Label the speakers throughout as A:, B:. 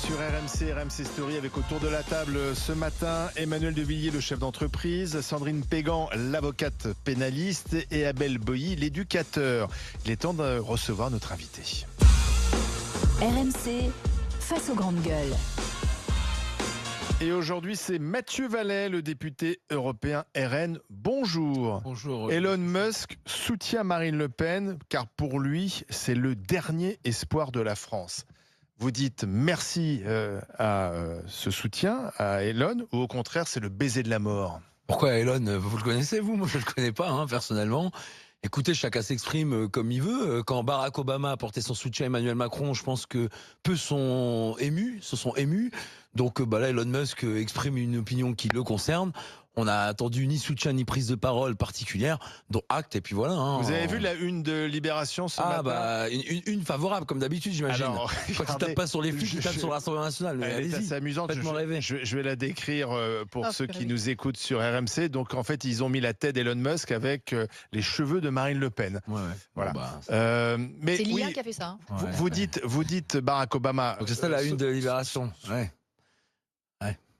A: sur RMC Story avec autour de la table ce matin Emmanuel de Villiers, le chef d'entreprise, Sandrine Pégan, l'avocate pénaliste et Abel Boilly, l'éducateur. Il est temps de recevoir notre invité.
B: RMC face aux grandes gueules.
A: Et aujourd'hui, c'est Mathieu Vallet, le député européen RN. Bonjour.
C: Bonjour.
A: Elon Musk soutient Marine Le Pen car pour lui, c'est le dernier espoir de la France. Vous dites merci à ce soutien, à Elon, ou au contraire, c'est le baiser de la mort?
C: Pourquoi Elon? Vous le connaissez, vous? Moi, je ne le connais pas, personnellement. Écoutez, chacun s'exprime comme il veut. Quand Barack Obama a apporté son soutien à Emmanuel Macron, je pense que peu se sont émus. Donc là, Elon Musk exprime une opinion qui le concerne. On n'a attendu ni soutien ni prise de parole particulière, dont acte, et puis voilà.
A: Vous avez vu la une de Libération ce matin?
C: Une favorable, comme d'habitude, j'imagine.
A: Alors,
C: quand il tape pas sur les flics, il tape sur l'Assemblée nationale.
A: Elle est assez amusante. Je vais la décrire pour ceux qui nous écoutent sur RMC. Donc, en fait, ils ont mis la tête d'Elon Musk avec les cheveux de Marine Le Pen.
C: Ouais.
A: Voilà.
D: Mais c'est l'IA qui a fait ça.
A: Vous dites Barack Obama.
C: Donc c'est ça la une de Libération. Ouais.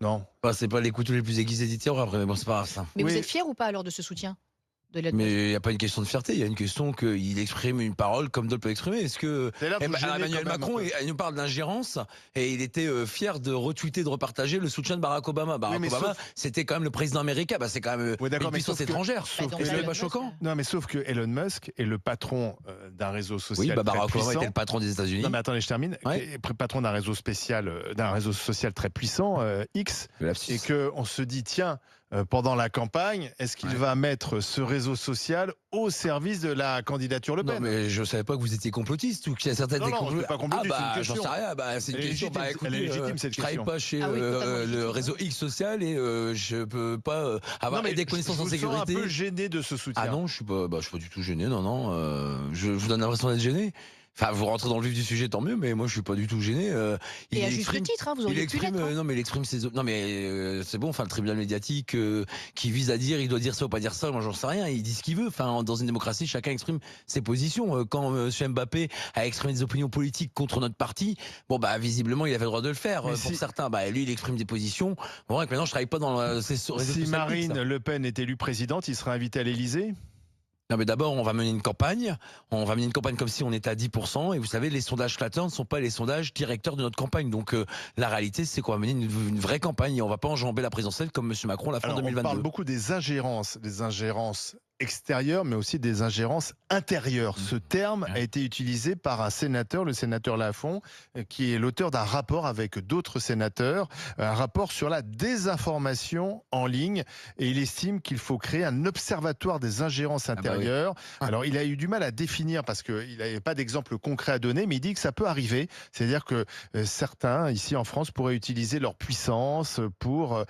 A: Non.
C: C'est pas les couteaux les plus aiguisés du terror après, mais bon, c'est pas grave ça.
D: Mais vous êtes fier ou pas alors de ce soutien de Elon Musk?
C: Mais il n'y a pas une question de fierté, il y a une question qu'il exprime une parole comme d'autres peuvent exprimer. Est-ce que Emmanuel Macron il nous parle d'ingérence et il était fier de retweeter, de repartager le soutien de Barack Obama. Barack Obama, c'était quand même le président américain, c'est quand même une puissance étrangère. C'est pas choquant.
A: Non, mais sauf que Elon Musk est le patron d'un réseau social.
C: Oui, Barack Obama était le patron des États-Unis.
A: Non, mais attendez, je termine. Patron d'un réseau social très puissant, X, et que on se dit tiens. Pendant la campagne, est-ce qu'il va mettre ce réseau social au service de la candidature Le Pen?
C: Non, mais je ne savais pas que vous étiez complotiste ou qu'il y a certaines
A: Non, je ne suis pas complotiste, c'est une question.
C: J'en sais rien, c'est une question.
A: Elle est légitime, cette question.
C: Je ne travaille pas chez le réseau X social et je ne peux pas avoir des connaissances en sécurité.
A: Je suis un peu gêné de ce soutien.
C: Ah non, je ne suis pas du tout gêné, non. Je vous donne l'impression d'être gêné. Enfin, vous rentrez dans le vif du sujet, tant mieux, mais moi je suis pas du tout gêné.
D: Et à juste titre, vous auriez pu l'être.
C: Non, mais il exprime ses. Non, mais c'est bon. Enfin, le tribunal médiatique qui vise à dire, il doit dire ça ou pas dire ça. Moi, j'en sais rien. Il dit ce qu'il veut. Enfin, dans une démocratie, chacun exprime ses positions. Quand M. Mbappé a exprimé des opinions politiques contre notre parti, visiblement, il avait le droit de le faire. Pour certains, lui, il exprime des positions. Bon, et maintenant, je travaille pas dans
A: Si Marine Le Pen est élue présidente, il sera invité à l'Élysée?
C: Non, mais d'abord, on va mener une campagne. On va mener une campagne comme si on était à 10%. Et vous savez, les sondages flatteurs ne sont pas les sondages directeurs de notre campagne. Donc, la réalité, c'est qu'on va mener une vraie campagne et on va pas enjamber la présidentielle comme M. Macron l'a fait en 2022.
A: On parle beaucoup des ingérences extérieures, mais aussi des ingérences intérieures. Ce terme a été utilisé par un sénateur, le sénateur Lafont, qui est l'auteur d'un rapport avec d'autres sénateurs, un rapport sur la désinformation en ligne, et il estime qu'il faut créer un observatoire des ingérences intérieures. Alors, il a eu du mal à définir parce qu'il n'avait pas d'exemple concret à donner, mais il dit que ça peut arriver. C'est-à-dire que certains, ici en France, pourraient utiliser leur puissance pour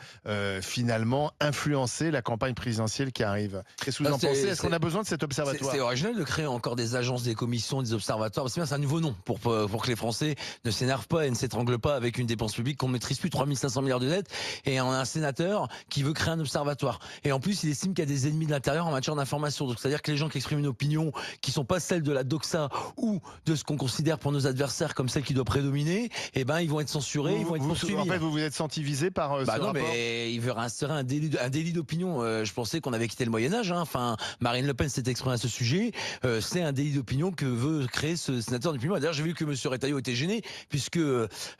A: finalement influencer la campagne présidentielle qui arrive. Qu'est-ce que vous en pensez? Est-ce qu'on a besoin de cet observatoire?
C: C'est original de créer encore des agences, des commissions, des observatoires. C'est un nouveau nom pour que les Français ne s'énervent pas et ne s'étranglent pas avec une dépense publique qu'on ne maîtrise plus, 3500 milliards de dettes. Et on a un sénateur qui veut créer un observatoire. Et en plus, il estime qu'il y a des ennemis de l'intérieur en matière d'information. Donc, c'est-à-dire que les gens qui expriment une opinion qui ne sont pas celles de la doxa ou de ce qu'on considère pour nos adversaires comme celle qui doit prédominer, ils vont être censurés, ils vont être poursuivis.
A: En fait, vous vous êtes senti visé par ce rapport?
C: Mais il veut réinstaurer un délit d'opinion. Je pensais qu'on avait quitté le Moyen-Âge. Marine Le Pen s'est exprimée à ce sujet. C'est un délit d'opinion que veut créer ce sénateur d'opinion. D'ailleurs, j'ai vu que M. Retailleau était gêné, puisque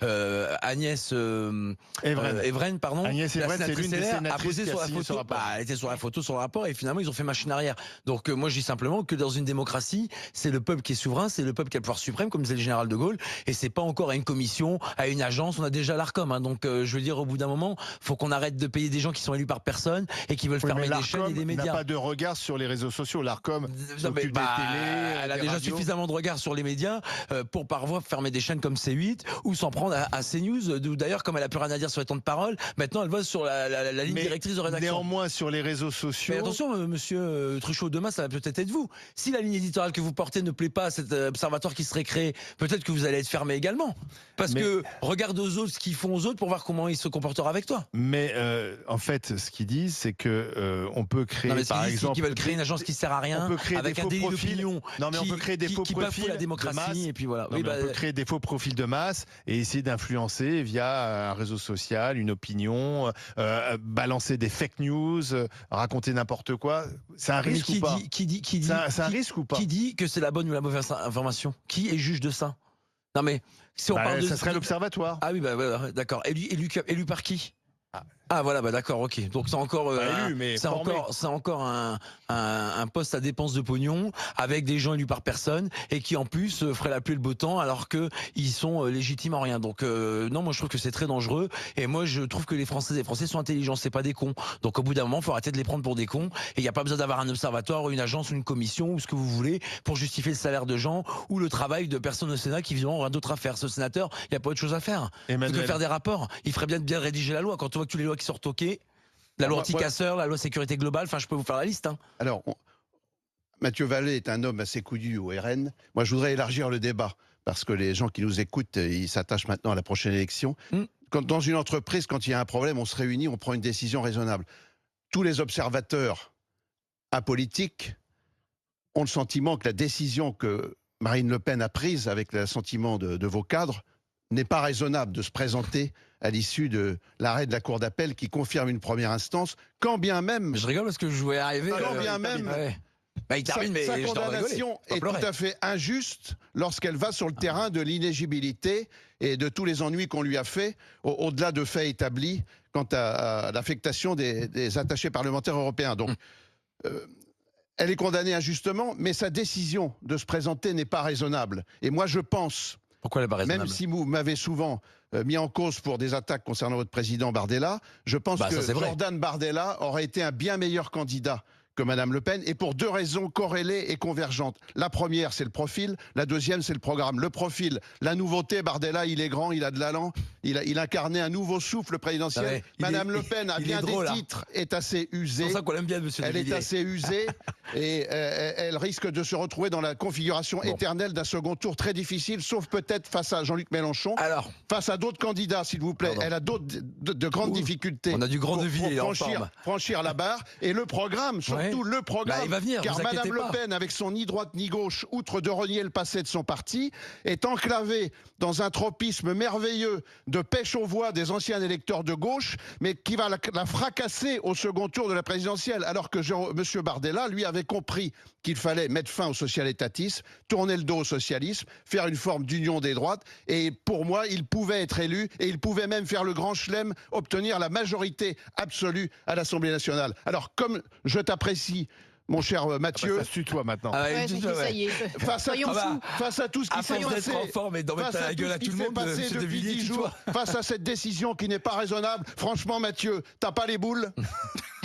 C: Agnès Evren,
A: Agnès Evren, c'est l'une des sénatrices
C: a posé sur la photo. Elle était sur la photo, sur le rapport, et finalement, ils ont fait machine arrière. Donc, moi, je dis simplement que dans une démocratie, c'est le peuple qui est souverain, c'est le peuple qui a le pouvoir suprême, comme disait le général de Gaulle, et c'est pas encore à une commission, à une agence. On a déjà l'Arcom. Donc, je veux dire, au bout d'un moment, faut qu'on arrête de payer des gens qui sont élus par personne et qui veulent fermer des chaînes et des médias.
A: N'a pas de regard sur les réseaux sociaux. L'Arcom s'occupe des télés,
C: elle a déjà suffisamment de regard sur les médias pour parfois fermer des chaînes comme C8 ou s'en prendre à CNews. D'ailleurs, comme elle a plus rien à dire sur les temps de parole, maintenant elle va sur la ligne directrice de rédaction.
A: Néanmoins, sur les réseaux sociaux.
C: Mais attention, monsieur Truchot, demain ça va peut-être être vous. Si la ligne éditoriale que vous portez ne plaît pas à cet observatoire qui serait créé, peut-être que vous allez être fermé également. Parce que regarde aux autres ce qu'ils font aux autres pour voir comment ils se comporteront avec toi.
A: Mais en fait, ce qu'ils disent, c'est que on peut créer, par exemple,
C: veulent créer une agence qui sert à rien, avec un délit d'opinion.
A: Non, mais on peut créer des faux profils
C: la démocratie, et puis voilà.
A: On peut créer des faux profils de masse et essayer d'influencer via un réseau social, une opinion, balancer des fake news, raconter n'importe quoi. C'est un risque ou pas? C'est un risque ou pas?
C: Qui dit que c'est la bonne ou la mauvaise information? Qui est juge de ça? Non mais si on parle de
A: ça serait l'Observatoire.
C: Ah oui, bah d'accord. Élu par qui? Ah voilà, bah d'accord, ok. Donc c'est encore, c'est encore un poste à dépense de pognon avec des gens élus par personne et qui en plus ferait la pluie et le beau temps alors que ils sont légitimes en rien. Donc non, moi je trouve que c'est très dangereux et moi je trouve que les Français sont intelligents, c'est pas des cons. Donc au bout d'un moment, il faut arrêter de les prendre pour des cons et il n'y a pas besoin d'avoir un observatoire ou une agence ou une commission ou ce que vous voulez pour justifier le salaire de gens ou le travail de personnes au Sénat qui visiblement aura d'autres affaires. Ce sénateur, il n'y a pas autre chose à faire que faire des rapports. Il ferait bien de bien rédiger la loi quand on voit que tous les lois qui sortent toquées. La loi anti-casseurs, la loi sécurité globale, enfin je peux vous faire la liste. Hein.
E: Alors, Mathieu Vallée est un homme assez coudu au RN. Moi je voudrais élargir le débat, parce que les gens qui nous écoutent, ils s'attachent maintenant à la prochaine élection. Dans une entreprise, quand il y a un problème, on se réunit, on prend une décision raisonnable. Tous les observateurs apolitiques ont le sentiment que la décision que Marine Le Pen a prise avec l'assentiment de vos cadres n'est pas raisonnable de se présenter à l'issue de l'arrêt de la Cour d'appel qui confirme une première instance, quand bien même...
C: Je rigole parce que je voulais arriver...
E: Quand bien même...
C: Bah, il termine, mais
E: sa condamnation est tout à fait injuste lorsqu'elle va sur le terrain de l'inéligibilité et de tous les ennuis qu'on lui a fait, au-delà de faits établis quant à l'affectation des attachés parlementaires européens. Donc, elle est condamnée injustement, mais sa décision de se présenter n'est pas raisonnable. Et moi, je pense...
C: Pourquoi elle n'est pas raisonnable?
E: Même si vous m'avez souvent mis en cause pour des attaques concernant votre président Bardella, je pense que Jordan Bardella aurait été un bien meilleur candidat que Madame Le Pen, et pour deux raisons corrélées et convergentes. La première, c'est le profil. La deuxième, c'est le programme. Le profil, la nouveauté, Bardella, il est grand, il a de l'allant, il incarnait un nouveau souffle présidentiel. Madame Le Pen, à bien des titres, est assez usée.
C: C'est pour ça qu'on l'aime bien, monsieur
E: Elle est assez usée, et elle risque de se retrouver dans la configuration éternelle d'un second tour très difficile, sauf peut-être face à Jean-Luc Mélenchon. Alors, face à d'autres candidats, s'il vous plaît. Elle a d'autres de grandes difficultés.
C: On a du grand devis
E: pour franchir la barre. Et le programme, tout le programme,
C: il va venir,
E: car Madame Le Pen, avec son ni droite ni gauche, outre de renier le passé de son parti, est enclavée dans un tropisme merveilleux de pêche aux voix des anciens électeurs de gauche, mais qui va la fracasser au second tour de la présidentielle, alors que M. Bardella, lui, avait compris qu'il fallait mettre fin au social-étatisme, tourner le dos au socialisme, faire une forme d'union des droites, et pour moi, il pouvait être élu, et il pouvait même faire le grand chelem, obtenir la majorité absolue à l'Assemblée nationale. Alors, comme je t'apprécie, mon cher Mathieu,
A: ça se tutoie maintenant.
E: Face à tout ce qui s'est passé, depuis 10 jours, face à cette décision qui n'est pas raisonnable, franchement Mathieu, t'as pas les boules?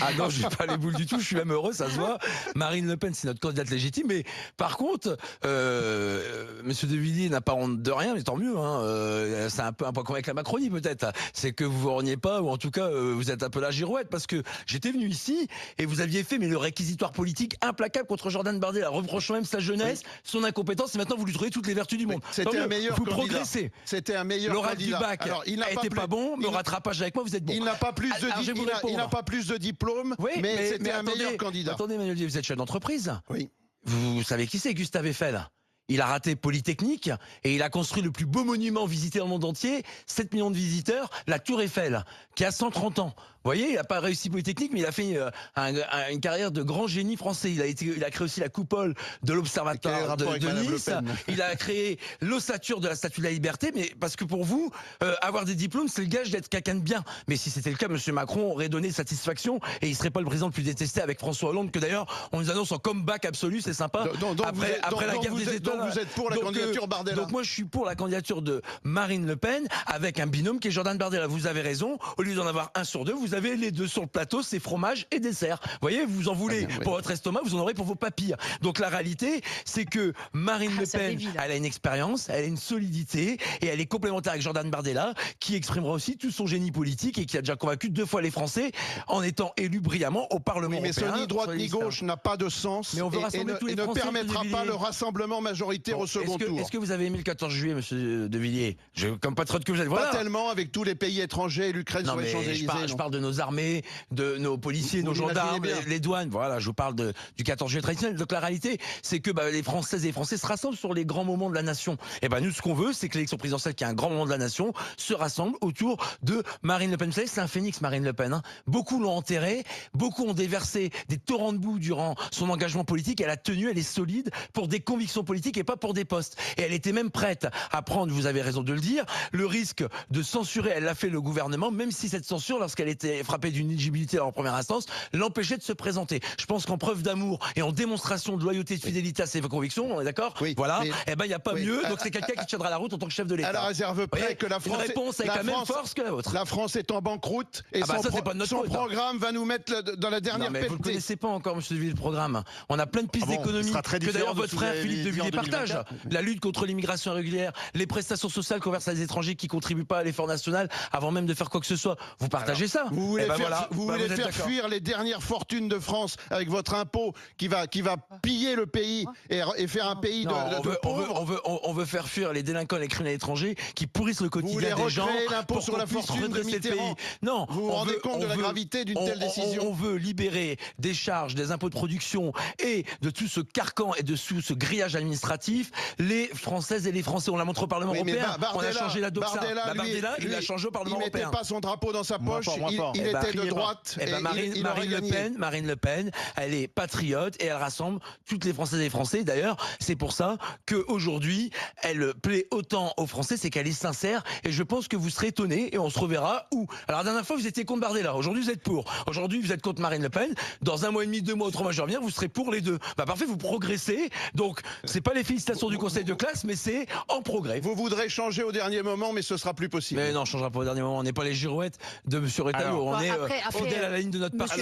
C: Ah non, j'ai pas les boules du tout, je suis même heureux, ça se voit. Marine Le Pen, c'est notre candidate légitime, mais par contre, Monsieur De Villiers n'a pas honte de rien, mais tant mieux. Hein. C'est un peu un point commun avec la Macronie peut-être. C'est que vous vous reniez pas, ou en tout cas, vous êtes un peu la girouette, parce que j'étais venu ici et vous aviez fait le réquisitoire politique implacable contre Jordan Bardella, reprochant même sa jeunesse, son incompétence, et maintenant vous lui trouvez toutes les vertus du monde.
E: C'était un meilleur
C: vous
E: candidat.
C: Progressez.
E: C'était un meilleur
C: candidat.
E: Le
C: du bac a été pas bon, mais au rattrapage avec moi, vous êtes bon.
E: Il n'a pas plus de diplôme, mais c'était un meilleur candidat.
C: Attendez, Manuel, vous êtes chef d'entreprise.
E: Oui.
C: Vous savez qui c'est, Gustave Eiffel? Il a raté Polytechnique et il a construit le plus beau monument visité dans le monde entier, 7 millions de visiteurs, la Tour Eiffel, qui a 130 ans. Vous voyez, il n'a pas réussi Polytechnique, mais il a fait une carrière de grand génie français. Il a créé aussi la coupole de l'Observatoire de Nice. Il a créé l'ossature de la Statue de la Liberté, mais parce que pour vous, avoir des diplômes, c'est le gage d'être quelqu'un de bien. Mais si c'était le cas, M. Macron aurait donné satisfaction et il serait pas le président le plus détesté avec François Hollande, que d'ailleurs, on nous annonce en comeback absolu, c'est sympa. Après la guerre des États.
E: Donc vous êtes pour la candidature Bardella.
C: Donc moi, je suis pour la candidature de Marine Le Pen avec un binôme qui est Jordan Bardella. Vous avez raison. Au lieu d'en avoir un sur deux, vous avez les deux sur le plateau, c'est fromage et dessert. Vous voyez, vous en voulez pour votre estomac, vous en aurez pour vos papilles. Donc la réalité, c'est que Marine Le Pen, elle a une expérience, elle a une solidité et elle est complémentaire avec Jordan Bardella, qui exprimera aussi tout son génie politique et qui a déjà convaincu 2 fois les Français en étant élu brillamment au Parlement européen.
E: Mais ce ni droite ni gauche n'a pas de sens et ne permettra pas le rassemblement majoritaire majoritaire au second tour.
C: Est-ce que vous avez aimé le 14 juillet, monsieur De Villiers? Comme patriote que vous êtes, voilà.
E: Pas tellement, avec tous les pays étrangers et l'Ukraine sur les Champs-Élysées.
C: Je parle de nos armées, de nos policiers, nos gendarmes, les douanes. Voilà, je vous parle du 14 juillet traditionnel. Donc la réalité, c'est que les Françaises et les Français se rassemblent sur les grands moments de la nation. Et nous, ce qu'on veut, c'est que l'élection présidentielle, qui est un grand moment de la nation, se rassemble autour de Marine Le Pen. Vous savez, c'est un phénix, Marine Le Pen. Beaucoup l'ont enterrée, beaucoup ont déversé des torrents de boue durant son engagement politique. Elle a tenu, elle est solide pour des convictions politiques et pas pour des postes. Et elle était même prête à prendre, vous avez raison de le dire, le risque de censurer. Elle l'a fait, le gouvernement, même si cette censure, lorsqu'elle était frappée d'une inéligibilité en première instance, l'empêchait de se présenter. Je pense qu'en preuve d'amour et en démonstration de loyauté et de fidélité à ses convictions, on est d'accord?
E: Oui,
C: voilà. Il n'y a pas mieux. Donc c'est quelqu'un qui tiendra la route en tant que chef de l'État.
E: À la réserve près que la France.
C: Une réponse avec la même force que la vôtre.
E: La France est en banqueroute et son programme va nous mettre dans la dernière
C: perte. Vous ne connaissez pas encore, monsieur De Villiers, le programme. On a plein de pistes d'économie que d'ailleurs votre frère Philippe De Villiers partage. La lutte contre l'immigration irrégulière, les prestations sociales qu'on verse à des étrangers qui ne contribuent pas à l'effort national avant même de faire quoi que ce soit. Vous partagez ça?
E: Vous voulez faire fuir les dernières fortunes de France avec votre impôt qui va piller le pays et faire un pays de pauvres.
C: On veut faire fuir les délinquants et les criminels étrangers qui pourrissent le quotidien des gens.
E: Vous voulez l'impôt sur la fortune de Mitterrand.
C: Non,
E: vous vous rendez compte de la gravité d'une telle décision?
C: On veut libérer des charges, des impôts de production et de tout ce carcan et de tout ce grillage administratif les Françaises et les Français. On l'a montré au Parlement européen. On a changé la doxa. Bardella, il l'a changé au Parlement européen.
E: Il mettait pas son drapeau dans sa poche. Il était de droite.
C: Marine Le Pen, elle est patriote et elle rassemble toutes les Françaises et les Français. D'ailleurs, c'est pour ça qu'aujourd'hui, elle plaît autant aux Français, c'est qu'elle est sincère. Et je pense que vous serez étonnés et on se reverra où. Alors la dernière fois, vous étiez contre Bardella. Aujourd'hui, vous êtes pour. Aujourd'hui, vous êtes contre Marine Le Pen. Dans un mois et demi, 2 mois, 3 mois, je reviens, vous serez pour les deux. Parfait, vous progressez. Donc, c'est pas les félicitations du conseil de classe, mais c'est en progrès.
E: Vous voudrez changer au dernier moment, mais ce sera plus possible.
C: Mais non, on changera pas au dernier moment. On n'est pas les girouettes de M. Retailleau. On est fidèle à la ligne de notre parti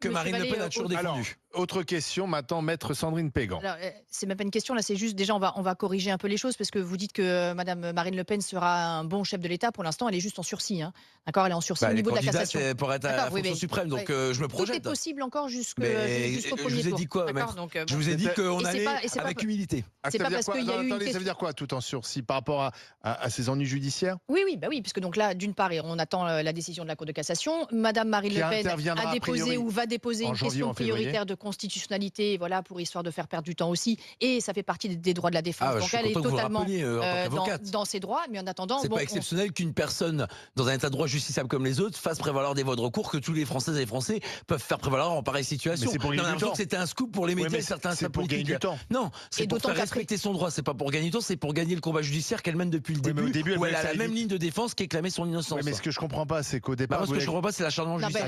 C: que Marine Le Pen a toujours défendu.
A: Autre question maintenant, maître Sandrine Pégan.
D: C'est même pas une question, là, c'est juste, déjà, on va corriger un peu les choses, parce que vous dites que Madame Marine Le Pen sera un bon chef de l'État. Pour l'instant, elle est juste en sursis. Hein. D'accord, elle est en sursis au niveau de la cassation.
C: Pour être à la fonction suprême, donc je me projette.
D: Tout est possible encore jusqu'au
C: premier
D: tour.
C: Je vous ai dit quoi, maître? Je vous ai dit qu'on allait avec humilité.
D: C'est pas parce qu'il y a eu
A: ça veut dire quoi, tout en sursis, par rapport à ses ennuis judiciaires?
D: Oui, puisque donc là, d'une part, on attend la décision de la Cour de cassation. Madame Marine Le Pen a déposé ou va déposer une question prioritaire de constitutionnalité, voilà, pour histoire de faire perdre du temps aussi. Et ça fait partie des droits de la défense. Donc elle est totalement dans ses droits. Mais en attendant,
C: c'est pas exceptionnel qu'une personne dans un état de droit justiciable comme les autres fasse prévaloir des voies de recours que tous les Françaises et les Français peuvent faire prévaloir en pareille situation.
A: Mais c'est pour gagner du temps.
C: C'était un scoop pour les médias et certains politiques.
A: Du temps.
C: Non, c'est pour faire respecter son droit. C'est pas pour gagner du temps, c'est pour gagner le combat judiciaire qu'elle mène depuis le début. Où elle a la même ligne de défense qui clamait son innocence.
A: Oui, mais ce que je comprends pas, c'est qu'au départ.
C: Ce que je comprends pas, c'est l'acharnement judiciaire.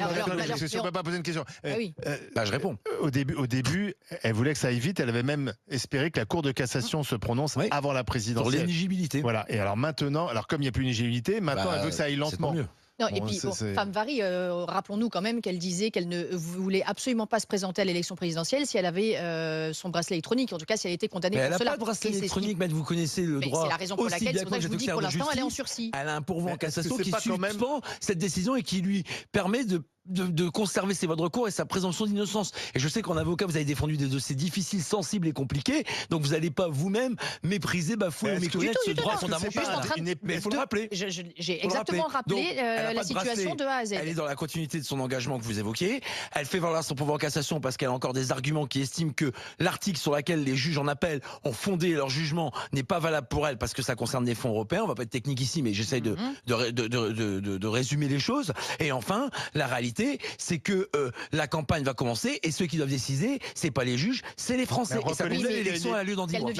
A: Si on peut pas poser une question.
C: Je réponds.
A: Au début, elle voulait que ça aille vite. Elle avait même espéré que la Cour de cassation se prononce avant la présidentielle.
C: Sur l'éligibilité.
A: Voilà. Et alors maintenant, comme il n'y a plus d'éligibilité, maintenant elle veut que ça aille lentement.
D: Non, et puis, Femme Varie, rappelons-nous quand même qu'elle disait qu'elle ne voulait absolument pas se présenter à l'élection présidentielle si elle avait son bracelet électronique. En tout cas, si elle était condamnée pour cela.
C: Elle n'a pas de bracelet électronique, mais vous connaissez le droit.
D: C'est la raison pour laquelle, c'est pour ça que je vous dis, pour l'instant, elle est en sursis.
C: Elle a un pourvoi en cassation qui suspend cette décision et qui lui permet de conserver ses voies de recours et sa présomption d'innocence. Et je sais qu'en avocat, vous avez défendu des dossiers difficiles, sensibles et compliqués, donc vous n'allez pas vous-même mépriser, bafouer ou méconnaître ce droit fondamental. Mais il faut le rappeler.
D: J'ai exactement rappelé la situation de A à Z.
C: Elle est dans la continuité de son engagement que vous évoquiez. Elle fait valoir son pouvoir en cassation parce qu'elle a encore des arguments qui estiment que l'article sur lequel les juges en appel ont fondé leur jugement n'est pas valable pour elle parce que ça concerne des fonds européens. On va pas être technique ici, mais j'essaye de résumer les choses. Et enfin, la réalité, c'est que la campagne va commencer et ceux qui doivent décider, c'est pas les juges, c'est les Français. Et ça nouvelle élection a lieu dans 10 mois.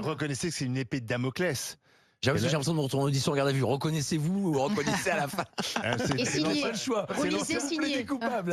A: Reconnaissez que c'est une épée de Damoclès.
C: J'ai l'impression de retourner en audition en garde à vue. Reconnaissez-vous ou reconnaissez à la fin?
D: Et signé.
C: Pas le choix.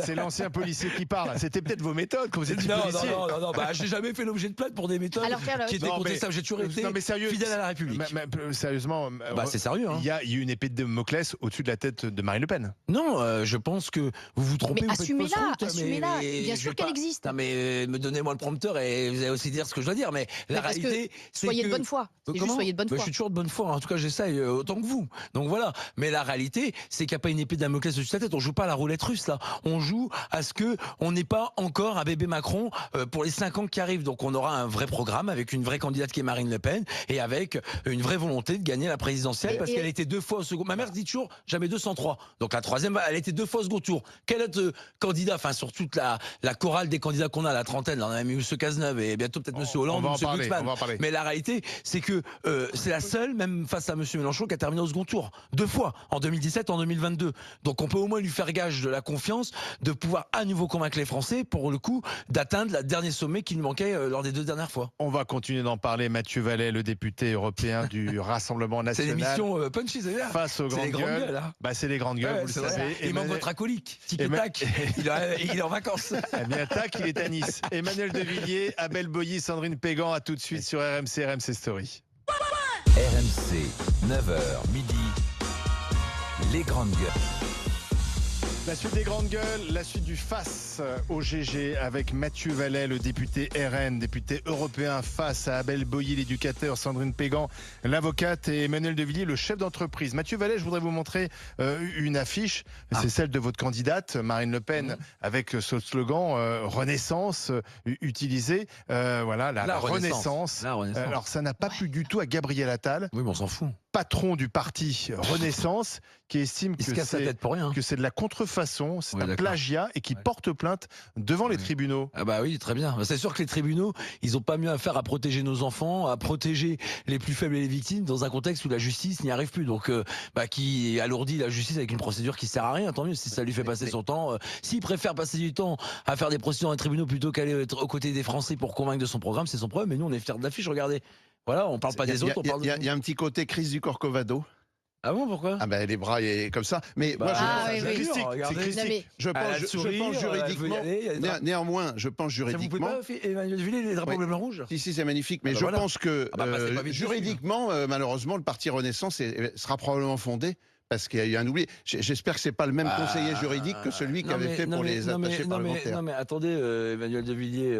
A: C'est l'ancien policier qui parle. C'était peut-être vos méthodes quand vous étiez policier.
C: Non. J'ai jamais fait l'objet de plainte pour des méthodes qui étaient contestables. J'ai toujours été fidèle à la République.
A: Sérieusement,
C: c'est sérieux.
A: Il y a une épée de Damoclès au-dessus de la tête de Marine Le Pen.
C: Non, je pense que vous vous trompez.
D: Mais assumez-la. Bien sûr qu'elle existe.
C: Non, mais donnez-moi le prompteur et vous allez aussi dire ce que je dois dire. Mais la réalité, c'est que...
D: Soyez de bonne foi.
C: Soyez de bonne foi. Je suis toujours de bonne foi. fois. En tout cas, j'essaye autant que vous. Donc voilà. Mais la réalité, c'est qu'il n'y a pas une épée de Damoclès au-dessus de la tête. On joue pas à la roulette russe là. On joue à ce que on n'ait pas encore un bébé Macron pour les 5 ans qui arrivent. Donc on aura un vrai programme avec une vraie candidate qui est Marine Le Pen et avec une vraie volonté de gagner la présidentielle parce qu'elle était 2 fois au second. Ma mère dit toujours jamais 203. Donc la troisième, elle était 2 fois au second tour. Quel autre candidat, enfin sur toute la chorale des candidats qu'on a, la trentaine, là, on a même eu M. Cazeneuve et bientôt peut-être M. Hollande, M. Glucksmann. Mais la réalité, c'est que c'est la seule, même face à M. Mélenchon, qui a terminé au second tour 2 fois, en 2017 et en 2022. Donc on peut au moins lui faire gage de la confiance, de pouvoir à nouveau convaincre les Français, pour le coup, d'atteindre le dernier sommet qui lui manquait lors des 2 dernières fois.
A: On va continuer d'en parler. Mathieu Vallet, le député européen du Rassemblement National.
C: C'est l'émission Punchy, c'est là.
A: Face aux grandes gueules.
C: Hein.
A: Bah, c'est les grandes gueules, vous le savez.
C: Il manque votre acolyte. Tic et tac. Il est en vacances.
A: Eh bien, tac, il est à Nice. Emmanuel Devilliers, Abel Boilly, Sandrine Pégan, à tout de suite sur RMC Story.
F: RMC, 9h, midi, les grandes gueules.
A: La suite des grandes gueules, la suite du face au GG avec Mathieu Vallet, le député RN, député européen, face à Abel Boilly, l'éducateur, Sandrine Pégan, l'avocate, et Emmanuel Devilliers, le chef d'entreprise. Mathieu Vallet, je voudrais vous montrer une affiche. C'est celle de votre candidate, Marine Le Pen, avec ce slogan Renaissance utilisé. Voilà, la Renaissance.
C: La Renaissance.
A: Alors, ça n'a pas plu du tout à Gabriel Attal.
C: Oui, mais on s'en fout.
A: Patron du parti Renaissance, qui estime que c'est de la contrefaçon, c'est un plagiat et qui porte plainte devant les tribunaux.
C: Ah bah oui, très bien. C'est sûr que les tribunaux, ils n'ont pas mieux à faire à protéger nos enfants, à protéger les plus faibles et les victimes dans un contexte où la justice n'y arrive plus. Donc, qui alourdit la justice avec une procédure qui sert à rien, tant mieux si ça lui fait passer son temps. S'il préfère passer du temps à faire des procédures dans les tribunaux plutôt qu'aller aux côtés des Français pour convaincre de son programme, c'est son problème. Mais nous, on est fiers de l'affiche, regardez. Voilà, on parle pas des autres, on parle de nous.
E: Il y a un petit côté crise du Corcovado.
C: Ah bon, pourquoi?
E: Ah ben les bras est comme ça. Mais moi
A: c'est christique.
E: Je pense juridiquement. Néanmoins, je pense juridiquement.
C: Ça vous plaît pas, Emmanuel Devilliers, les drapeaux bleu blanc rouge?
E: Si, c'est magnifique. Mais je pense que juridiquement, malheureusement, le parti Renaissance sera probablement fondé. Parce qu'il y a eu un oubli. J'espère que c'est pas le même conseiller juridique que celui qui avait fait pour les attachés parlementaires.
C: Non mais attendez, Emmanuel Devilliers,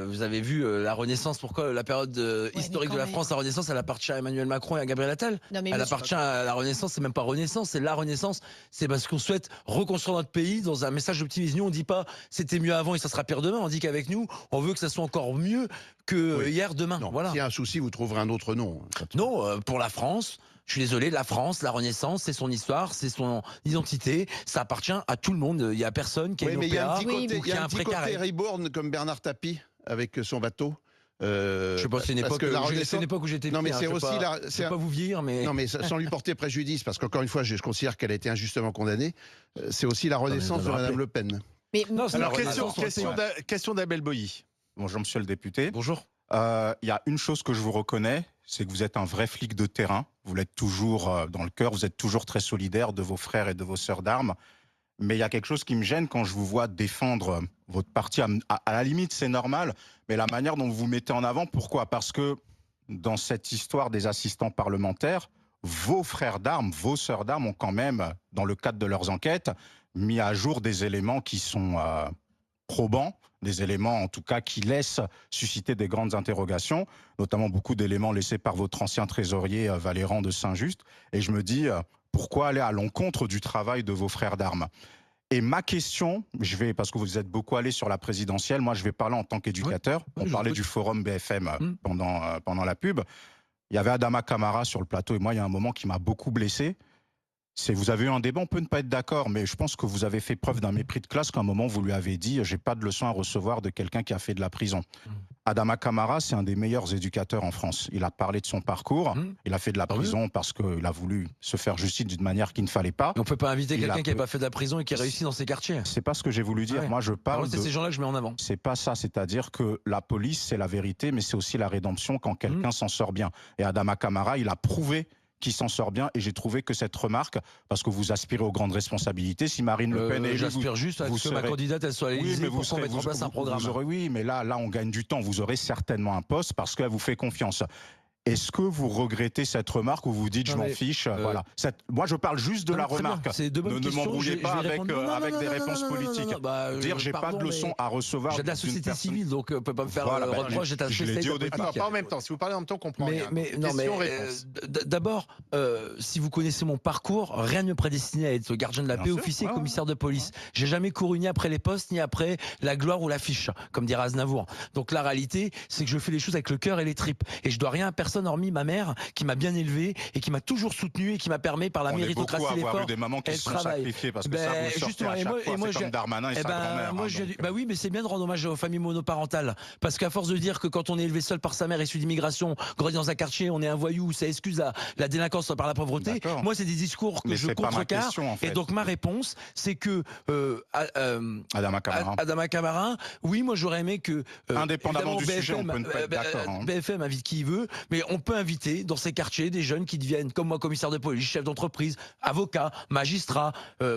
C: vous avez vu la Renaissance, pourquoi la période historique de la France, la Renaissance, elle appartient à Emmanuel Macron et à Gabriel Attal. Elle appartient à la Renaissance, c'est même pas Renaissance, c'est la Renaissance. C'est parce qu'on souhaite reconstruire notre pays dans un message d'optimisme. Nous, on dit pas c'était mieux avant et ça sera pire demain. On dit qu'avec nous, on veut que ça soit encore mieux que hier, demain.
E: Non,
C: voilà.
E: S'il y a un souci, vous trouverez un autre nom.
C: Non, pour la France. Je suis désolé, la France, la Renaissance, c'est son histoire, c'est son identité, ça appartient à tout le monde. Il y a personne qui a une opéra ou qui a un
E: petit côté Reborn comme Bernard Tapie avec son bateau.
C: Je sais pas, c'est une époque où j'étais.
E: Non, mais c'est aussi
C: je vais pas vous vieillir, mais
E: non, mais sans lui porter préjudice, parce qu'encore une fois, je considère qu'elle a été injustement condamnée. C'est aussi la Renaissance de Madame Le Pen.
A: Mais alors question d'Abel Boilly.
G: Bonjour, monsieur le député.
C: Bonjour.
G: Il y a une chose que je vous reconnais, c'est que vous êtes un vrai flic de terrain. Vous l'êtes toujours dans le cœur, vous êtes toujours très solidaire de vos frères et de vos sœurs d'armes. Mais il y a quelque chose qui me gêne quand je vous vois défendre votre parti. À la limite, c'est normal, mais la manière dont vous vous mettez en avant, pourquoi? Parce que dans cette histoire des assistants parlementaires, vos frères d'armes, vos sœurs d'armes ont quand même, dans le cadre de leurs enquêtes, mis à jour des éléments qui sont probants, des éléments en tout cas qui laissent susciter des grandes interrogations, notamment beaucoup d'éléments laissés par votre ancien trésorier Valéran de Saint-Just. Et je me dis, pourquoi aller à l'encontre du travail de vos frères d'armes? Et ma question, parce que vous êtes beaucoup allé sur la présidentielle, moi je vais parler en tant qu'éducateur. On parlait du forum BFM pendant la pub. Il y avait Adama Camara sur le plateau et moi il y a un moment qui m'a beaucoup blessé. Vous avez eu un débat, on peut ne pas être d'accord, mais je pense que vous avez fait preuve d'un mépris de classe qu'à un moment vous lui avez dit « j'ai pas de leçon à recevoir de quelqu'un qui a fait de la prison ». Adama Camara, c'est un des meilleurs éducateurs en France. Il a parlé de son parcours, il a fait de la prison parce qu'il a voulu se faire justice d'une manière qu'il ne fallait pas.
C: On peut pas inviter quelqu'un qui n'a pas fait de la prison et qui a réussi dans ses quartiers.
G: C'est pas ce que j'ai voulu dire. Moi je parle
C: c'est ces gens-là que je mets en avant.
G: C'est pas ça, c'est-à-dire que la police c'est la vérité, mais c'est aussi la rédemption quand quelqu'un s'en sort bien. Et Adama Camara, il a prouvé qui s'en sort bien, et j'ai trouvé que cette remarque, parce que vous aspirez aux grandes responsabilités, si Marine Le Pen est élue,
C: j'aspire juste à ce que ma candidate elle soit à l'Élysée pour qu'on mette en place un programme.
G: Oui, mais là on gagne du temps, vous aurez certainement un poste parce qu'elle vous fait confiance. Est-ce que vous regrettez cette remarque ou vous dites je m'en fiche voilà. Moi je parle juste de la remarque. Ne m'embrouillez pas avec des réponses politiques. Dire j'ai pas de leçons à recevoir.
C: J'ai de la société civile, donc on peut pas me faire reproche d'être
A: je l'ai dit au départ. Pas en même temps. Si vous parlez en même temps, on comprend rien.
C: D'abord, si vous connaissez mon parcours, rien ne me prédestinait à être gardien de la paix, officier, commissaire de police. J'ai jamais couru ni après les postes, ni après la gloire ou l'affiche, comme dirait Aznavour. Donc la réalité, c'est que je fais les choses avec le cœur et les tripes. Et je dois rien à personne hormis ma mère qui m'a bien élevé et qui m'a toujours soutenu et qui m'a permis par la méritocratie et l'effort
G: des mamans qui se sont sacrifiées parce que ça vous sortez à chaque fois, c'est comme Darmanin et sa grand-mère.
C: Bah oui, mais c'est bien de rendre hommage aux familles monoparentales parce qu'à force de dire que quand on est élevé seul par sa mère issu d'immigration, grandi dans un quartier, on est un voyou, ça excuse la délinquance par la pauvreté. Moi, c'est des discours que je contrecarre. Et donc ma réponse, c'est que Adama Camara, oui, moi j'aurais aimé que
G: indépendamment du sujet, on peut ne pas être d'accord.
C: BFM invite qui veut, mais on peut inviter dans ces quartiers des jeunes qui deviennent, comme moi, commissaire de police, chef d'entreprise, avocat, magistrat,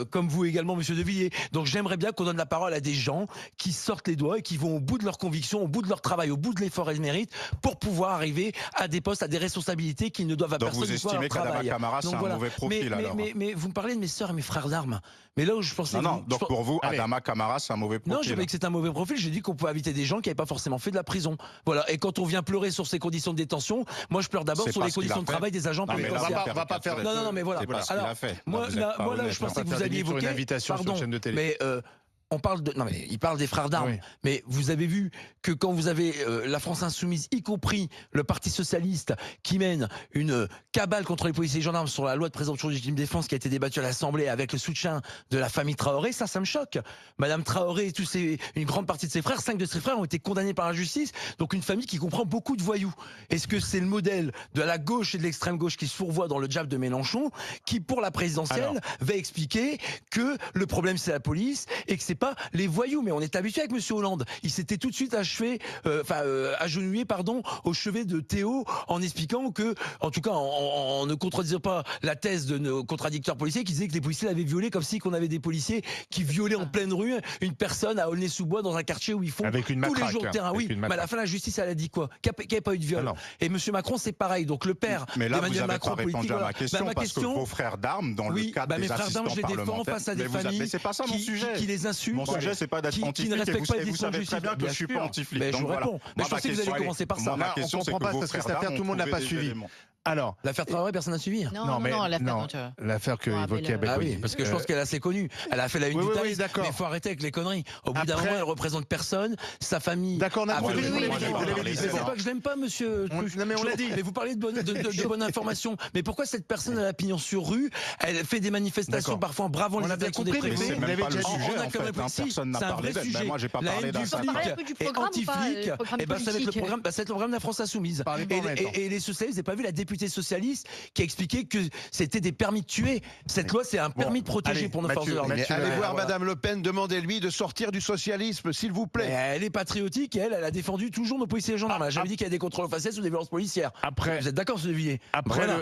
C: comme vous également, monsieur De Villiers. Donc j'aimerais bien qu'on donne la parole à des gens qui sortent les doigts et qui vont au bout de leurs convictions, au bout de leur travail, au bout de l'effort et le mérite, pour pouvoir arriver à des postes, à des responsabilités qu'ils ne doivent à personne.
G: Donc vous estimez qu'Adama Camara, c'est un mauvais profil alors.
C: Mais vous me parlez de mes sœurs et mes frères d'armes. Mais là où je pensais...
G: Non, donc pour vous, Adama Camara, c'est un mauvais profil.
C: Non, je dis que c'est un mauvais profil, j'ai dit qu'on pouvait inviter des gens qui n'avaient pas forcément fait de la prison. Voilà. Et quand on vient pleurer sur ces conditions de détention, moi je pleure d'abord sur les conditions de travail des agents pénitentiaires.
A: On va pas faire...
C: Non, mais voilà. Alors, moi là, je pensais que vous alliez évoquer...
A: une invitation sur une chaîne de télé.
C: Mais on parle de... Non, mais il parle des frères d'armes. Oui. Mais vous avez vu que quand vous avez la France Insoumise, y compris le Parti Socialiste, qui mène une cabale contre les policiers et gendarmes sur la loi de présomption de légitime défense qui a été débattue à l'Assemblée avec le soutien de la famille Traoré, ça me choque. Madame Traoré et une grande partie de ses frères, 5 de ses frères ont été condamnés par la justice. Donc une famille qui comprend beaucoup de voyous. Est-ce que c'est le modèle de la gauche et de l'extrême gauche qui se fourvoie dans le jab de Mélenchon, qui pour la présidentielle va expliquer que le problème c'est la police et que c'est pas les voyous, mais on est habitué avec Monsieur Hollande. Il s'était tout de suite agenouillé au chevet de Théo en expliquant que, en tout cas, en ne contredisant pas la thèse de nos contradicteurs policiers qui disaient que les policiers l'avaient violé comme si qu'on avait des policiers qui violaient en pleine rue une personne à Aulnay-sous-Bois dans un quartier où ils font tous les jours de terrain. Oui, mais à la fin la justice elle a dit quoi? Qu'il n'y avait pas eu de viol. Et Monsieur Macron c'est pareil. Donc le père d'Emmanuel Macron
G: politique. Mais là vous n'avez pas répondu à ma question parce que vos frères d'armes dans le cadre des assistants parlementaires.
C: Je les défends face à des familles qui les insultent.
G: Mon sujet c'est pas d'être
C: qui ne respectent pas les
G: vous savez très bien que je suis pas anti-flic.
C: Mais je vous réponds. Mais je pensais que vous alliez commencer par ça.
A: On comprend pas parce que cette affaire tout le monde n'a pas suivi. Alors,
C: l'affaire Traoré, personne n'a suivi.
D: Non,
A: l'affaire que évoquait Abel.
C: Ah oui, parce que je pense qu'elle est assez connue. Elle a fait la une du Times. Mais il faut arrêter avec les conneries. Au bout d'un moment, elle représente personne, sa famille.
A: D'accord, on a compris.
C: C'est pas que je l'aime pas, monsieur.
A: Non, mais on l'a dit.
C: Mais vous parlez de bonne information. Mais pourquoi cette personne a la pignon sur rue? Elle fait des manifestations parfois en bravant les actions des préfets.
G: C'est même pas le sujet en fait. Personne n'a parlé d'elle. Moi, j'ai pas parlé d'un
C: flic et anti-flic. Et ben ça va être le programme. Ça va être le programme de la France Insoumise. Et les socialistes, vous n'avez pas vu la députée socialiste qui a expliqué que c'était des permis de tuer. Cette loi, c'est un permis de protéger pour nos forces de l'ordre.
E: Allez voir Madame Le Pen, demandez-lui de sortir du socialisme, s'il vous plaît.
C: Elle est patriotique et elle a défendu toujours nos policiers et gendarmes. Elle a jamais dit qu'il y a des contrôles aux facettes ou des violences policières. Vous êtes d'accord, ce Villiers?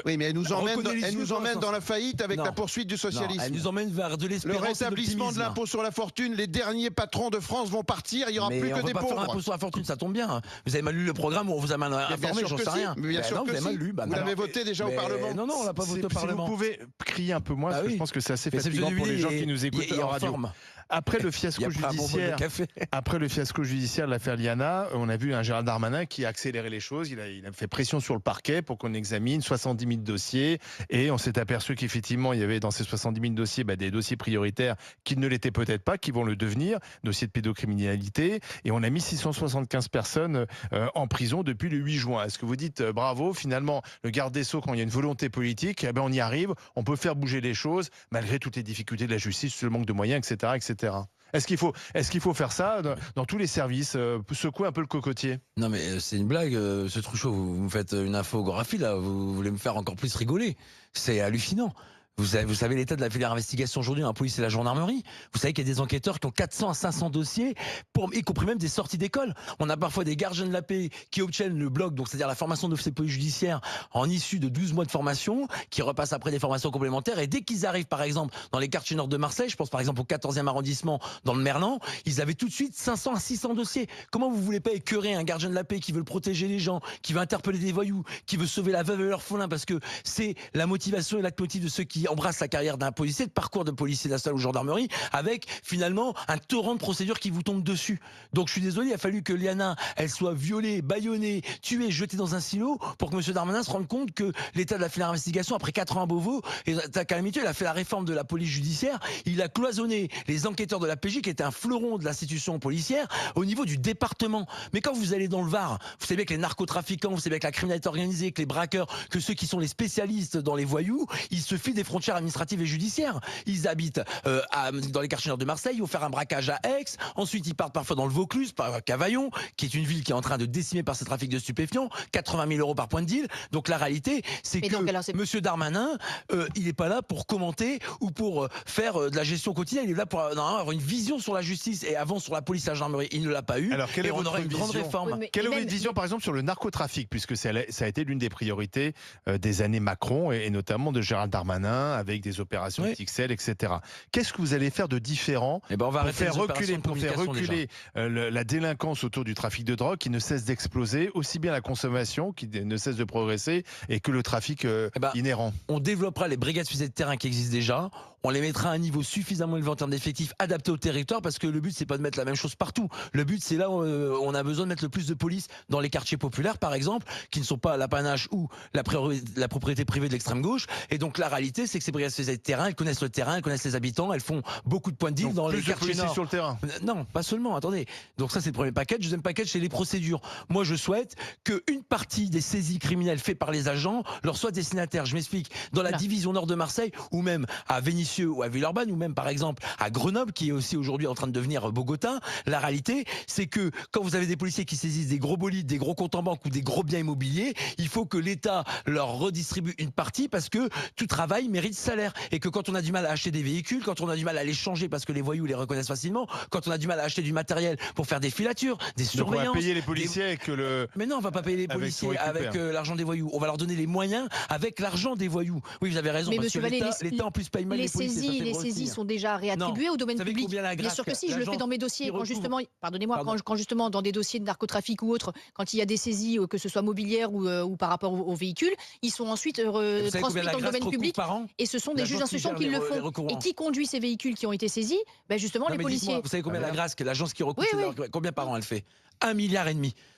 E: Oui, mais elle nous emmène dans la faillite avec la poursuite du socialisme.
C: Elle nous emmène vers de l'espérance.
E: Le rétablissement de l'impôt sur la fortune, les derniers patrons de France vont partir, il n'y aura plus que des pauvres.
C: Faire l'impôt sur la fortune, ça tombe bien. Vous avez mal lu le programme où on vous a mal informé, j'en sais rien.
E: Bien sûr que
C: vous avez mal lu.
E: Vous l'avez voté déjà au Parlement.
C: Non, on l'a pas voté au Parlement.
A: Si vous pouvez crier un peu moins, parce que je pense que c'est assez fatigant pour les gens qui nous écoutent en radio. Après le fiasco judiciaire de l'affaire Liana, on a vu un Gérald Darmanin qui a accéléré les choses. Il a fait pression sur le parquet pour qu'on examine 70 000 dossiers. Et on s'est aperçu qu'effectivement, il y avait dans ces 70 000 dossiers des dossiers prioritaires qui ne l'étaient peut-être pas, qui vont le devenir, dossiers de pédocriminalité. Et on a mis 675 personnes en prison depuis le 8 juin. Est-ce que vous dites bravo, finalement, le garde des Sceaux, quand il y a une volonté politique, on y arrive, on peut faire bouger les choses, malgré toutes les difficultés de la justice, le manque de moyens, etc. etc. Est-ce qu'il faut faire ça dans tous les services, secouer un peu le cocotier?
C: Non mais c'est une blague, ce Truchot, vous me faites une infographie là, vous voulez me faire encore plus rigoler. C'est hallucinant. Vous savez l'état de la filière investigation aujourd'hui dans la police et la gendarmerie. Vous savez qu'il y a des enquêteurs qui ont 400 à 500 dossiers, y compris même des sorties d'école. On a parfois des gardiens de la paix qui obtiennent le bloc, donc c'est-à-dire la formation d'officier de police judiciaire en issue de 12 mois de formation, qui repassent après des formations complémentaires. Et dès qu'ils arrivent, par exemple, dans les quartiers nord de Marseille, je pense par exemple au 14e arrondissement, dans le Merlan, ils avaient tout de suite 500 à 600 dossiers. Comment vous voulez pas écœurer un gardien de la paix qui veut protéger les gens, qui veut interpeller des voyous, qui veut sauver la veuve et l'orphelin, parce que c'est la motivation et l'acte-motif de ceux qui embrassent la carrière d'un policier, de parcours de policier national ou gendarmerie, avec finalement un torrent de procédures qui vous tombe dessus. Donc je suis désolé, il a fallu que Liana, elle soit violée, bâillonnée, tuée, jetée dans un silo pour que M. Darmanin se rende compte que l'état de la filière d'investigation, après 4 ans à Beauvau, est calamiteux. Il a fait la réforme de la police judiciaire, il a cloisonné les enquêteurs de la PJ, qui était un fleuron de l'institution policière, au niveau du département. Mais quand vous allez dans le Var, vous savez bien que les narcotrafiquants, vous savez bien que la criminalité organisée, que les braqueurs, que ceux qui sont les spécialistes dans les voyous, ils se filent des frontières administratives et judiciaires. Ils habitent dans les quartiers nord de Marseille, ils vont faire un braquage à Aix, ensuite ils partent parfois dans le Vaucluse, par Cavaillon, qui est une ville qui est en train de décimer par ces trafics de stupéfiants, 80 000 € par point de deal. Donc la réalité, c'est que M. Darmanin, il n'est pas là pour commenter ou pour faire de la gestion quotidienne, il est là pour avoir une vision sur la justice et avant sur la police et la gendarmerie. Il ne l'a pas eu.
A: Alors quelle est
C: on aurait une grande réforme.
A: Quelle est votre vision par exemple sur le narcotrafic, puisque ça a été l'une des priorités des années Macron et notamment de Gérald Darmanin, avec des opérations XXL, etc. Qu'est-ce que vous allez faire de différent
C: on va
A: pour faire reculer la délinquance autour du trafic de drogue qui ne cesse d'exploser, aussi bien la consommation qui ne cesse de progresser et que le trafic inhérent? On
C: développera les brigades fusées de terrain qui existent déjà. On les mettra à un niveau suffisamment élevé en termes d'effectifs adaptés au territoire, parce que le but c'est pas de mettre la même chose partout. Le but c'est là où on a besoin de mettre le plus de police dans les quartiers populaires par exemple, qui ne sont pas l'apanage ou la propriété privée de l'extrême gauche. Et donc la réalité c'est que ces brigades fusées de terrain, elles connaissent le terrain, elles connaissent les habitants, elles font beaucoup de points de deal dans les quartiers nord.
A: Sur le terrain.
C: Non, pas seulement, attendez. Donc ça c'est le premier package. Deuxième package, c'est les procédures. Moi je souhaite qu'une partie des saisies criminelles faites par les agents leur soit destinataire. Je m'explique. Dans la division nord de Marseille, ou même à Vénissieux ou à Villeurbanne, ou même par exemple à Grenoble, qui est aussi aujourd'hui en train de devenir Bogota, la réalité c'est que quand vous avez des policiers qui saisissent des gros bolides, des gros comptes en banque ou des gros biens immobiliers, il faut que l'État leur redistribue une partie, parce que tout travail mérite salaire, et que quand on a du mal à acheter des véhicules, quand on a du mal à les changer parce que les voyous les reconnaissent facilement, quand on a du mal à acheter du matériel pour faire des filatures, des surveillances.
A: Donc on va payer les policiers avec le...
C: Mais non, on va pas payer les policiers avec l'argent des voyous. On va leur donner les moyens avec l'argent des voyous. Oui, vous avez raison.
D: Mais
C: parce que l'État en plus paye mal les policiers.
D: Les saisies sont déjà réattribuées au domaine public. Bien sûr que si, je le fais dans mes dossiers. Quand justement, pardonnez-moi, quand justement dans des dossiers de narcotrafic ou autres, quand il y a des saisies, que ce soit mobilières ou par rapport aux véhicules, ils sont ensuite transmis dans le domaine public. Et ce sont des juges d'instruction qui le font. Et qui conduit ces véhicules qui ont été saisis? Justement, les policiers.
C: Vous savez combien la grâce, l'agence qui recouvre, combien par an elle fait? 1,5 milliard.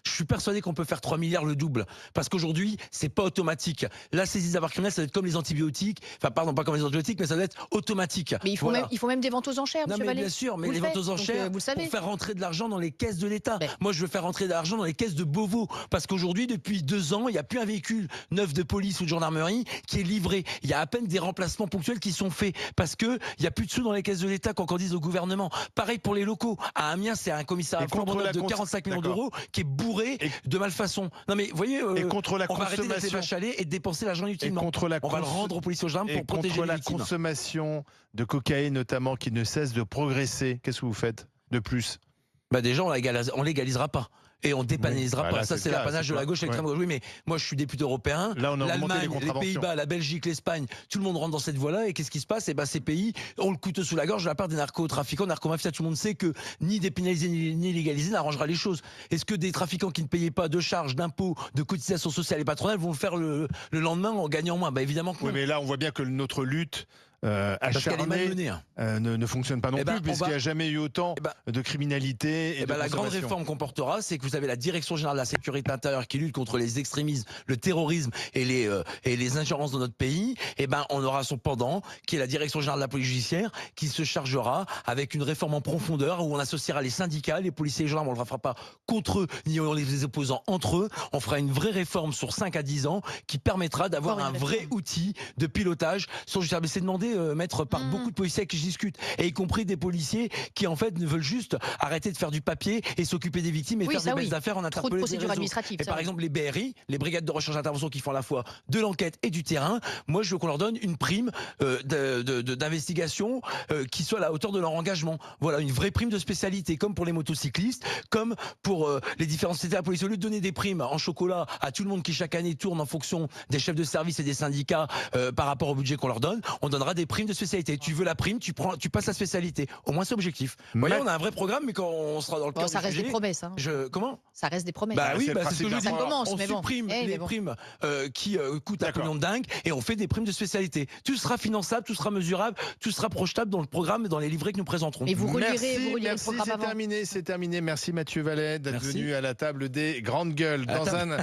C: Je suis persuadé qu'on peut faire 3 milliards le double. Parce qu'aujourd'hui, c'est pas automatique. La saisie d'avoirs criminels, ça va être comme les antibiotiques. Enfin, pardon, pas comme les antibiotiques, mais ça doit être automatique.
D: Mais il faut même des ventes aux enchères,
C: non,
D: monsieur Vallée.
C: Bien sûr, mais les ventes aux enchères, pour faire rentrer de l'argent dans les caisses de l'État. Moi, je veux faire rentrer de l'argent dans les caisses de Beauvau. Parce qu'aujourd'hui, depuis 2 ans, il n'y a plus un véhicule neuf de police ou de gendarmerie qui est livré. Il y a à peine des remplacements ponctuels qui sont faits. Parce qu'il n'y a plus de sous dans les caisses de l'État qu'on dise au gouvernement. Pareil pour les locaux. À Amiens, c'est un commissariat de 45 millions d'euros qui est bourré de malfaçon. Non mais vous voyez,
A: et contre la
C: on va arrêter
A: consommation,
C: de vaches à lait et de dépenser l'argent inutilement. On va le rendre aux policiers aux gendarmes pour protéger les victimes.
A: La consommation de cocaïne notamment qui ne cesse de progresser, qu'est-ce que vous faites de plus?
C: Déjà on légalisera pas. Et on dépénalisera pas. Ça, c'est l'apanage de la gauche et l'extrême gauche. Oui, mais moi, je suis député européen. L'Allemagne, les Pays-Bas, la Belgique, l'Espagne, tout le monde rentre dans cette voie-là. Et qu'est-ce qui se passe? Ces pays ont le couteau sous la gorge de la part des narcotrafiquants, narcomafias. Tout le monde sait que ni dépénaliser ni légaliser n'arrangera les choses. Est-ce que des trafiquants qui ne payaient pas de charges, d'impôts, de cotisations sociales et patronales vont le faire le lendemain en gagnant moins? Évidemment que non.
A: Oui, mais là, on voit bien que notre lutte acharnée ne fonctionne pas non plus, puisqu'il n'y a jamais eu autant de criminalité.
C: La grande réforme qu'on portera, c'est que vous avez la Direction générale de la sécurité intérieure qui lutte contre les extrémismes, le terrorisme et les ingérences dans notre pays. On aura son pendant, qui est la Direction générale de la police judiciaire, qui se chargera avec une réforme en profondeur où on associera les syndicats, les policiers et les gendarmes. On ne le fera pas contre eux, ni en les opposant entre eux. On fera une vraie réforme sur 5 à 10 ans qui permettra d'avoir un vrai outil de pilotage. C'est demandé osé mettre par beaucoup de policiers avec qui je discute, et y compris des policiers qui en fait ne veulent juste arrêter de faire du papier et s'occuper des victimes et faire des belles affaires en interpellant les réseaux.
D: Et
C: par exemple les BRI, les brigades de recherche d'intervention qui font à la fois de l'enquête et du terrain, moi je veux qu'on leur donne une prime d'investigation qui soit à la hauteur de leur engagement. Voilà, une vraie prime de spécialité, comme pour les motocyclistes, comme pour les différents secrétaires policiers. Au lieu de donner des primes en chocolat à tout le monde qui chaque année tourne en fonction des chefs de service et des syndicats par rapport au budget qu'on leur donne, on donnera des primes de spécialité. Tu veux la prime, tu passes la spécialité. Au moins c'est objectif. Vous voyez, on a un vrai programme, mais quand on sera dans le cœur du sujet...
D: Ça reste des promesses. Hein.
C: Comment ?
D: Ça reste des promesses.
C: Bah oui, c'est ce que je dis.
D: On
C: supprime les primes qui coûtent un pognon de dingue et on fait des primes de spécialité. Tout sera finançable, tout sera mesurable, tout sera projetable dans le programme et dans les livrets que nous présenterons.
D: Et vous relirez
A: le
D: programme avant.
A: C'est terminé. Merci Mathieu Vallet d'être venu à la table des grandes gueules. Dans un